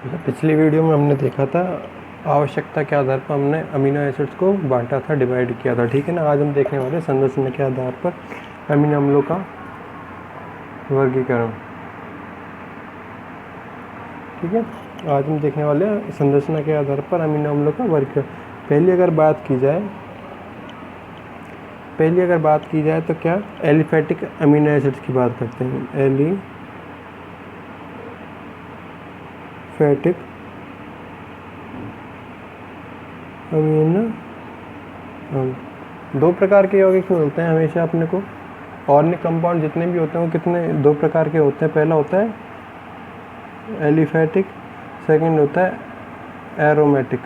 पिछली वीडियो में हमने देखा था आवश्यकता के आधार पर हमने अमीनो एसिड्स को बांटा था, डिवाइड किया था। ठीक है ना। आज हम देखने वाले संरचना के आधार पर अमीनो अम्लों का वर्गीकरण। ठीक है, आज हम देखने वाले हैं संरचना के आधार पर अमीनो अम्लों का वर्गीकरण। पहली अगर बात की जाए तो क्या एलिफैटिक अमीनो एसिड्स की बात करते हैं। एलिफैटिक अमीनो दो प्रकार के यौगिक मिलते हैं हमेशा अपने को। ऑर्गेनिक कंपाउंड जितने भी होते हैं वो कितने दो प्रकार के होते हैं। पहला होता है एलिफैटिक, सेकंड होता है एरोमेटिक।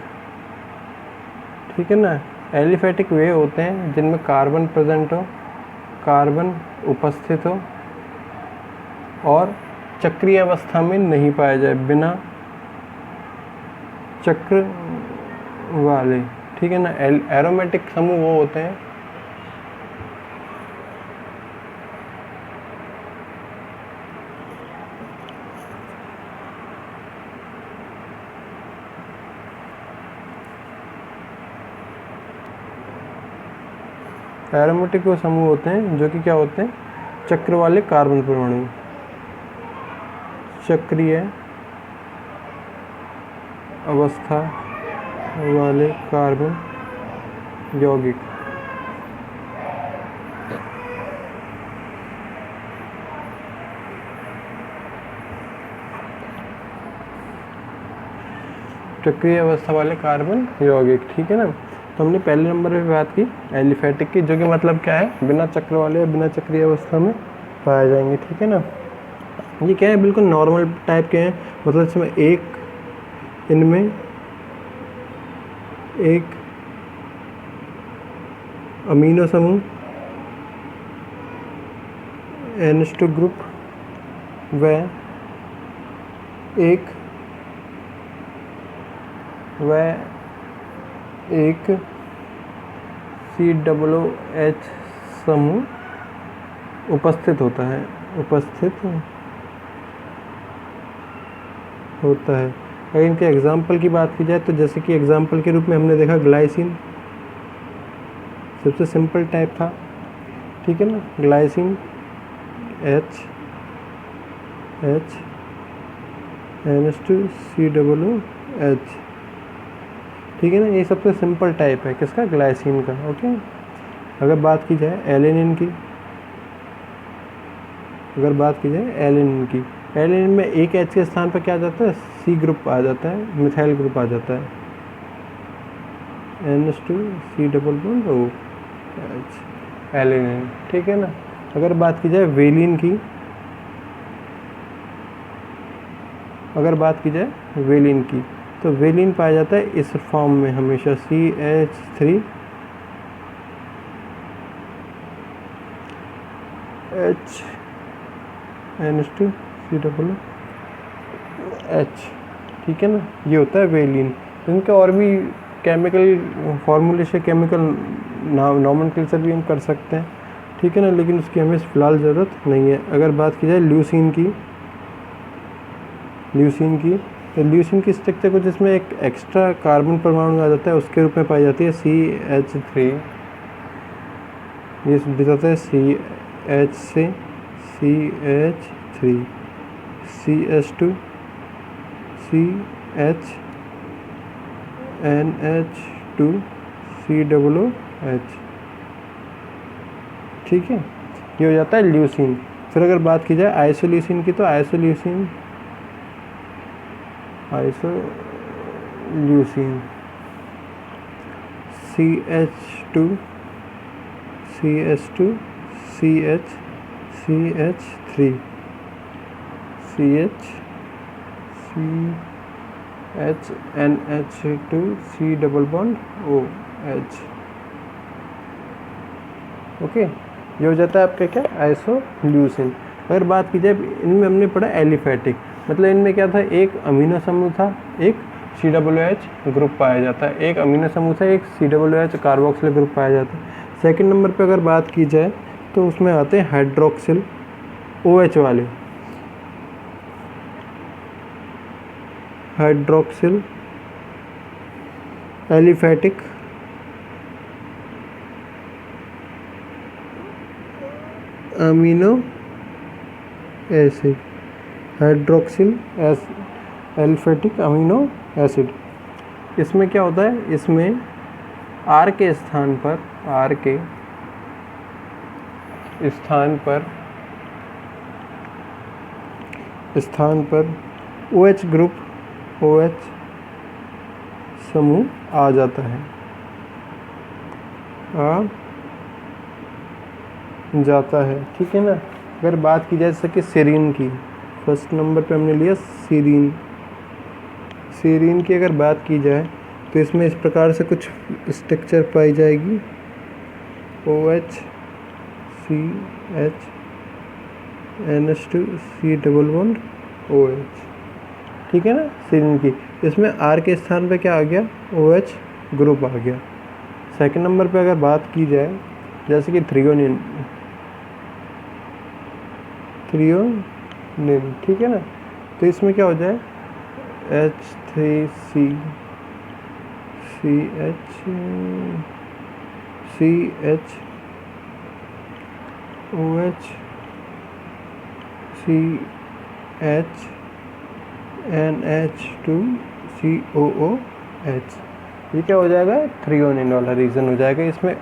ठीक है ना। एलिफैटिक वे होते हैं जिनमें कार्बन प्रेजेंट हो, कार्बन उपस्थित हो और चक्रीय अवस्था में नहीं पाया जाए, बिना चक्र वाले। ठीक है ना। एरोमेटिक समूह वो होते हैं एरोमेटिक वो समूह होते हैं जो कि क्या होते हैं, चक्र वाले कार्बन परमाणु, चक्रीय अवस्था वाले कार्बन यौगिक। चक्रीय अवस्था वाले कार्बन यौगिक। ठीक है ना। तो हमने पहले नंबर पे बात की एलिफैटिक की, जो कि मतलब क्या है, बिना चक्र वाले या बिना चक्रीय अवस्था में पाए जाएंगे। ठीक है ना। ये क्या है, बिल्कुल नॉर्मल टाइप के हैं। मतलब इसमें इनमें एक अमीनो समूह NH2 ग्रुप व एक COOH समूह उपस्थित होता है। अगर इनके एग्जाम्पल की बात की जाए तो जैसे कि एग्जाम्पल के रूप में हमने देखा ग्लाइसिन, सबसे सिंपल टाइप था। ठीक है ना। Glycine H NH2 COOH। ठीक है ना। ये सबसे सिंपल टाइप है किसका, ग्लाइसिन का। ओके। अगर बात की जाए एलिनिन की, एलिनिन में एक H के स्थान पर क्या आ जाता है, C ग्रुप आ जाता है, मिथाइल ग्रुप आ जाता है, NH2 COOH, एलिनिन। ठीक है ना। अगर बात की जाए वेलिन की, तो वेलिन पाया जाता है इस फॉर्म में हमेशा CH3 NH2 COOH। ठीक है ना। ये होता है वेलिन। इनके और भी केमिकल फॉर्मूलेशन, केमिकल नॉमेनक्लेचर भी हम कर सकते हैं। ठीक है ना। लेकिन उसकी हमें फ़िलहाल ज़रूरत नहीं है। अगर बात की जाए ल्यूसीन की, तो ल्यूसीन की स्ट्रक्चर कुछ इसमें एक एक्स्ट्रा कार्बन परमाणु आ जाता है, उसके रूप में पाई जाती है CH3। ये बताता है CH से CH3 CH2 CH NH2 COOH। ठीक है। ये हो जाता है ल्यूसीन। फिर अगर बात की जाए आइसोल्यूसिन की, तो isoleucine CH2 CH2 CH CH3 CH NH2 C double bond OH। Okay. ये हो जाता है आपका क्या, आइसोल्यूसिन। अगर बात की जाए इनमें हमने पढ़ा एलिफैटिक, मतलब इनमें क्या था, एक अमीनो समूह था, एक COOH ग्रुप पाया जाता है। एक अमीनो समूह था, एक COOH कार्बोक्सिल ग्रुप पाया जाता है। सेकंड नंबर पे अगर बात की जाए तो उसमें आते हैं हाइड्रोक्सिल OH वाले। Hydroxyl aliphatic amino acid, hydroxyl aliphatic amino acid. इसमें क्या होता है, इसमें आर के स्थान पर OH ग्रुप, OH समूह आ जाता है, ठीक है ना। अगर बात की जाए जैसे कि सेरीन की, फर्स्ट नंबर पे हमने लिया सेरीन की अगर बात की जाए तो इसमें इस प्रकार से कुछ स्ट्रक्चर पाई जाएगी, OH CH NH2 C double bond OH, ठीक है ना। सेरीन की इसमें R के स्थान पे क्या आ गया, OH ग्रुप आ गया। सेकंड नंबर पे अगर बात की जाए जैसे कि थ्रियोनिन, ठीक है ना, तो इसमें क्या हो जाए H3C CH OH CH NH2 COOH, ये क्या हो जाएगा, थ्रियोनिन वाला रीजन हो जाएगा। इसमें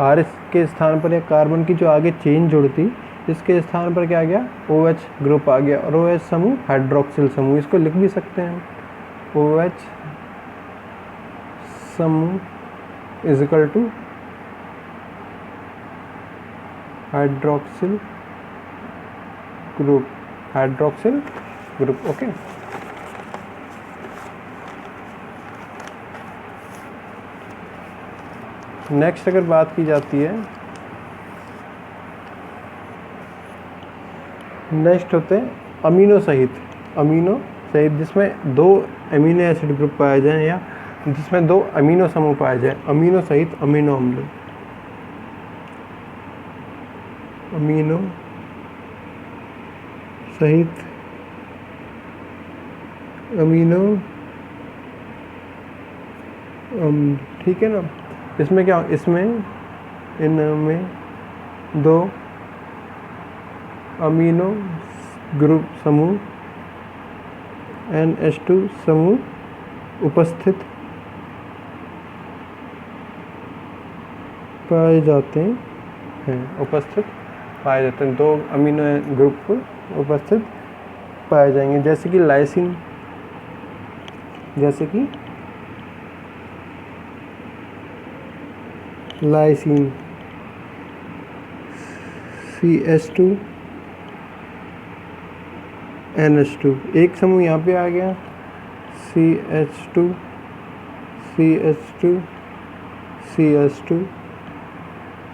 R के स्थान पर या कार्बन की जो आगे चेन जुड़ती, इसके स्थान पर क्या आ गया, OH ग्रुप आ गया, और OH समूह हाइड्रोक्सिल समूह, इसको लिख भी सकते हैं OH समूह is equal to hydroxyl group, okay. Next अगर बात की जाती है, नेक्स्ट होते हैं अमीनो सहित, जिसमें 2 अमीनो एसिड ग्रुप पाए जाएं या जिसमें 2 अमीनो समूह पाए जाएं, अमीनो सहित अमीनो अम्ल, अमीनो सहित अमीनो अम्ल, ठीक है ना। इसमें क्या, इसमें इनमें 2 अमीनो ग्रुप समूह NH2 समूह उपस्थित पाए जाते हैं, 2 अमीनो ग्रुप उपस्थित पाए जाएंगे, जैसे कि लाइसिन, CH2 NH2, एक समूह यहाँ पे आ गया CH2 CH2 CH2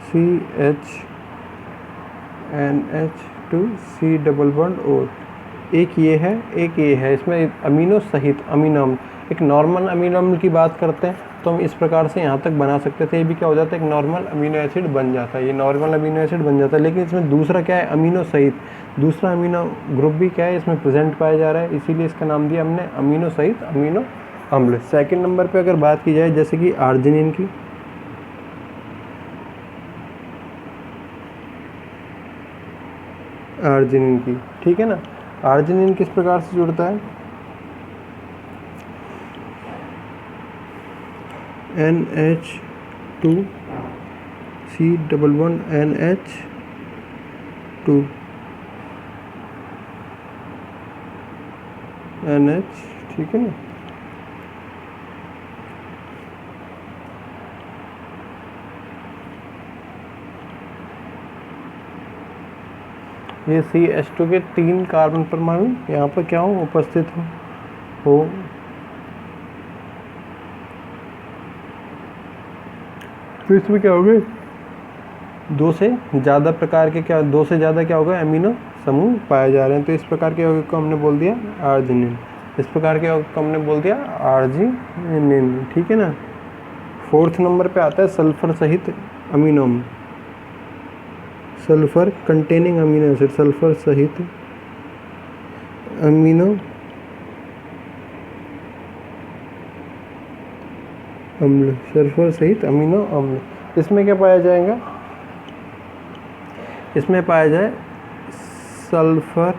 CH NH2 C double bond O, एक ये है, इसमें अमीनो सहित अमीनो अम्ल। एक नॉर्मल अमीनो अम्ल की बात करते हैं तो हम इस प्रकार से यहाँ तक बना सकते थे, ये भी क्या हो जाता है, एक नॉर्मल अमीनो एसिड बन जाता है, ये नॉर्मल अमीनो एसिड बन जाता है। लेकिन इसमें दूसरा क्या है, अमीनो सहित, दूसरा अमीनो ग्रुप भी क्या है इसमें प्रेजेंट पाया जा रहा है, इसीलिए इसका नाम दिया हमने अमीनो सहित अमीनो अम्ल। सेकंड नंबर पे अगर बात की जाए जैसे कि आर्जिनिन की, ठीक है ना। आर्जिनिन किस प्रकार से जुड़ता है, NH2 C double bond NH2 NH, ठीक है ना। ये CH2 के 3 कार्बन परमाणु यहाँ पर क्या हो, उपस्थित हो। तो इसमें क्या हो गए, 2 से ज़्यादा प्रकार के क्या हो गए, अमीनो समूह पाए जा रहे हैं। तो इस प्रकार के यौगिक को हमने बोल दिया आर्जिनिन, आर्जिनिन, ठीक है ना। फोर्थ नंबर पे आता है सल्फर सहित अमीनो अम्ल, sulphur containing amino acid, sulphur सहित अमीनो अम्ल, सल्फर सहित अमीनो अम्ल। इसमें क्या पाया जाएगा? इसमें पाया जाए सल्फर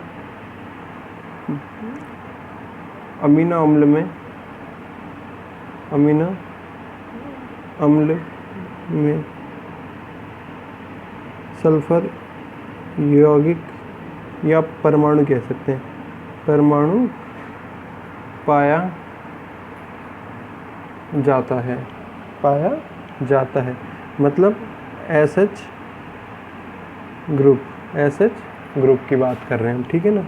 अमीनो अम्ल में, अमीनो अम्ल में सल्फर यौगिक या परमाणु कह सकते हैं, परमाणु पाया जाता है, पाया जाता है, मतलब SH ग्रुप, SH ग्रुप की बात कर रहे हैं हम, ठीक है ना।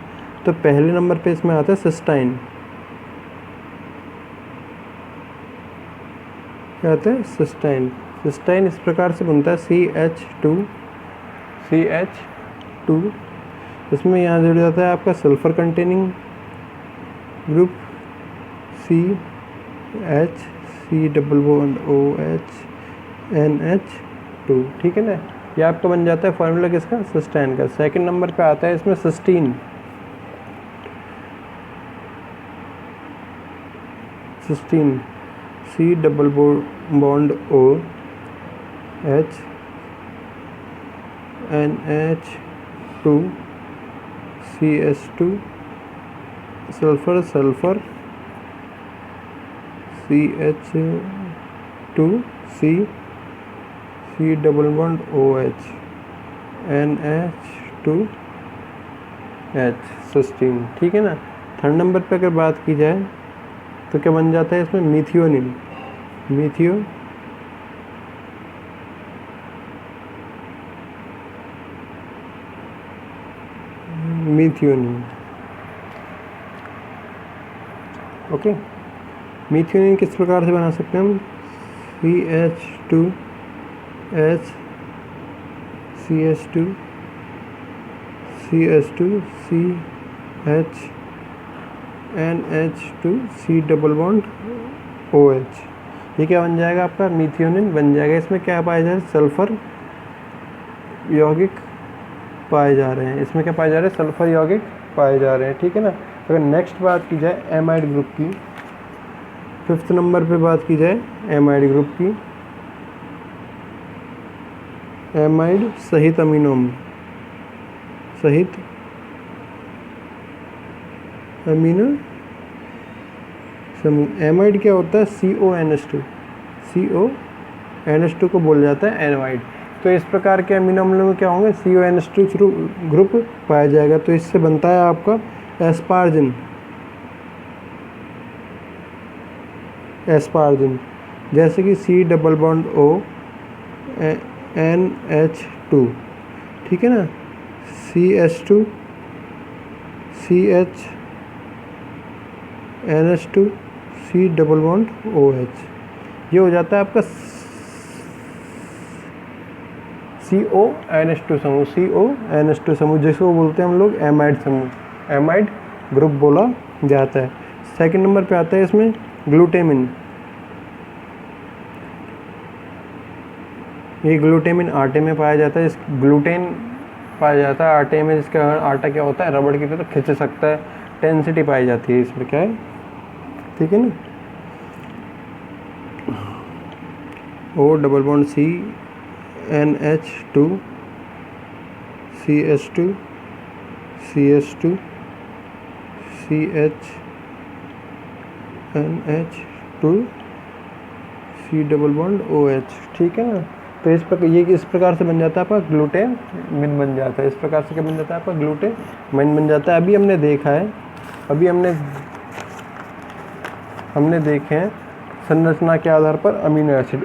तो पहले नंबर पे इसमें आता है सिस्टाइन, क्या आता है? सिस्टाइन। सिस्टाइन इस प्रकार से बनता है CH2, इसमें यहाँ जुड़ जाता है आपका sulphur containing group CH, C double bond OH NH2, ठीक है ना। ये आपका बन जाता है फॉर्मूला किसका? सिस्टाइन का। सेकंड नंबर पे आता है इसमें cysteine, cysteine C double bond OH NH2 CH2 sulphur, sulphur CH2 C double bond OH NH2 H, cysteine, ठीक है ना। थर्ड नंबर पे अगर बात की जाए तो क्या बन जाता है इसमें? Methionine, methionine, okay. मिथियोनिन किस प्रकार से बना सकते हैं हम? CH2H CH2 CH2 CH NH2 C double bond OH, ये क्या बन जाएगा आपका? मिथियोनिन बन जाएगा। इसमें क्या पाया जाए? सल्फर यौगिक पाए जा रहे हैं, इसमें क्या पाए जा रहे हैं? सल्फर यौगिक पाए जा रहे हैं, ठीक है ना। अगर नेक्स्ट बात की जाए एमाइड ग्रुप की, फिफ्थ नंबर पे बात की जाए एमाइड ग्रुप की, एमाइड सहित अमीनो अम्ल, सहित अमीनो समूह। एमाइड क्या होता है? CONH2, CONH2 को बोल जाता है एमाइड। तो इस प्रकार के अमीनो अम्लों में क्या होंगे? CONH2 ग्रुप पाया जाएगा। तो इससे बनता है आपका एस्पार्जिन, एस्पार्जिन, जैसे कि C double bond O NH2, ठीक है ना, CH2 CH NH2 C double bond OH, ये हो जाता है आपका CONH2 समूह, CONH2 समूह, जिसको बोलते हैं हम लोग एमाइड समूह, एमाइड ग्रुप बोला जाता है। सेकंड नंबर पे आता है इसमें ग्लूटामिन। ये ग्लूटामिन आटे में पाया जाता है, इस ग्लूटेन पाया जाता है आटे में, जिसका आटा क्या होता है? रबड़ की तरह खिंच सकता है, टेंसिटी पाई जाती है इसमें, क्या है, ठीक है ना। O double bond C NH2 CH2 CH2 CH NH2 C double bond OH, ठीक है ना। तो इस प्रकार से बन जाता है आपका ग्लूटामिन बन जाता है। इस प्रकार से क्या बन जाता है आपका? ग्लूटामिन बन जाता है। अभी हमने देखा है, अभी हमने देखे हैं संरचना के आधार पर अमीनो एसिड,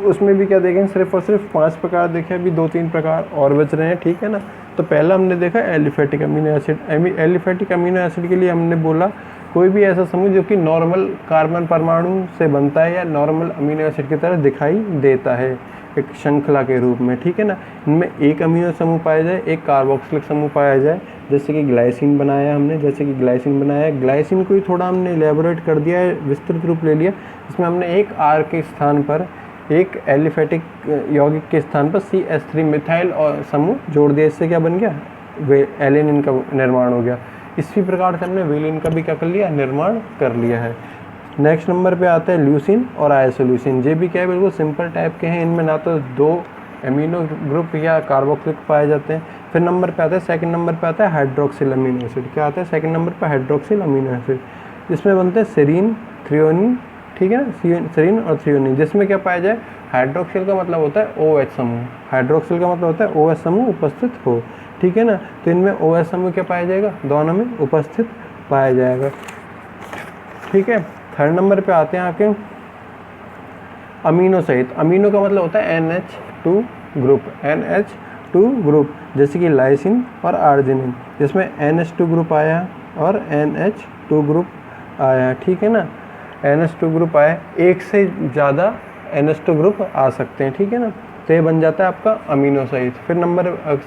उसमें भी क्या देखें? सिर्फ और सिर्फ 5 प्रकार देखे, अभी 2-3 प्रकार और बच रहे हैं, ठीक है ना। तो पहला हमने देखा aliphatic amino acid. Aliphatic amino acid के लिए हमने बोला कोई भी ऐसा समूह जो कि नॉर्मल कार्बन परमाणु से बनता है या नॉर्मल अमीनो एसिड की तरह दिखाई देता है एक श्रृंखला के रूप में, ठीक है ना। इनमें एक अमीनो समूह पाया जाए, एक कार्बोक्सिलिक समूह पाया जाए, जैसे कि ग्लाइसिन बनाया हमने, ग्लाइसिन को ही थोड़ा हमने इलेबोरेट कर दिया है, विस्तृत रूप ले लिया। इसमें हमने एक R के स्थान पर, एक एलिफेटिक यौगिक के स्थान पर CH3 मिथाइल और समूह जोड़ दिया। इससे क्या बन गया? एलेनिन का निर्माण हो गया। इसी प्रकार से हमने वेलिन का भी क्या कर लिया? निर्माण कर लिया है। नेक्स्ट नंबर पे आता है ल्यूसिन और आइसोल्यूसिन। ये भी क्या है, बिल्कुल सिंपल टाइप के हैं। इनमें ना तो 2 एमिनो ग्रुप या कार्बोक्सिलिक पाए जाते हैं। फिर नंबर पे आता है, सेकंड नंबर पे आता है हाइड्रोक्सिल अमीनो एसिड। क्या आता है सेकंड नंबर पे? Hydroxyl amino acid. इसमें बनते हैं सेरीन, थ्रियोनिन, ठीक है ना, सेरीन और थ्रियोनिन। जिसमें क्या पाया जाए, हाइड्रोक्सिल का मतलब होता है OH समूह, हाइड्रोक्सिल का मतलब होता है OH समूह उपस्थित हो, ठीक है ना। तो इनमें OH समूह क्या पाया जाएगा, दोनों में उपस्थित पाया जाएगा, ठीक है। थर्ड नंबर पे आते हैं आपके अमीनो सहित। अमीनो का मतलब होता है NH2 ग्रुप, NH2 ग्रुप, जैसे कि लाइसिन और आर्जिनिन, जिसमें NH2 ग्रुप आया और NH2 ग्रुप आया, ठीक है ना। NH2 ग्रुप आया, एक से ज़्यादा NH2 ग्रुप आ सकते हैं, ठीक है ना। तो ये बन जाता है आपका अमीनो सहित। फिर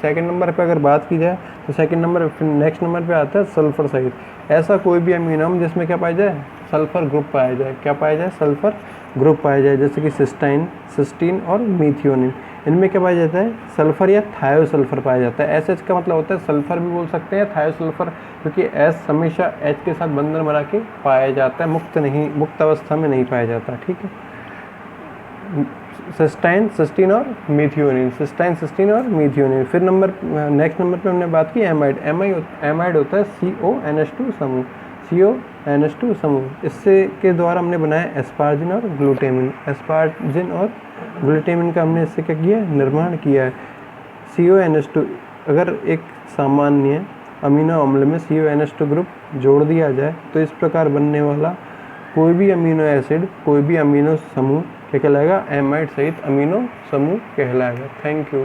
सेकंड नंबर पे अगर बात की जाए तो सेकंड नंबर, फिर नेक्स्ट नंबर पे आता है सल्फर सहित। ऐसा कोई भी अमीनो जिसमें क्या पाया जाए, सल्फर ग्रुप पाया जाए। क्या पाया जाए, सल्फर ग्रुप पाया जाए, जैसे कि सिस्टीन और मीथियोनिन। इनमें क्या पाया जाता है, सल्फर या थायोसल्फर पाया जाता है। एस का मतलब होता है सल्फर भी बोल सकते हैं, थायोसल्फर, क्योंकि एस हमेशा H के साथ बंधन बना के पाया जाता है, मुक्त अवस्था में नहीं पाया जाता, ठीक है। सिस्टीन और मीथियोनिन, सिस्टीन और मीथियोनिन। फिर नेक्स्ट नंबर पे हमने बात की एमाइड। एमाइड होता है CONH2 समूह, CONH2 समूह। इससे के द्वारा हमने बनाया एस्पार्जिन और ग्लूटामिन। एस्पार्जिन और ग्लूटामिन का हमने इससे क्या किया, निर्माण किया है। CONH2, अगर एक सामान्य अमीनो अम्ल में CONH2 ग्रुप जोड़ दिया जाए तो इस प्रकार बनने वाला कोई भी अमीनो एसिड, कोई भी अमीनो समूह क्या कहलाएगा, एमाइड सहित अमीनो समूह कहलाएगा। Thank you.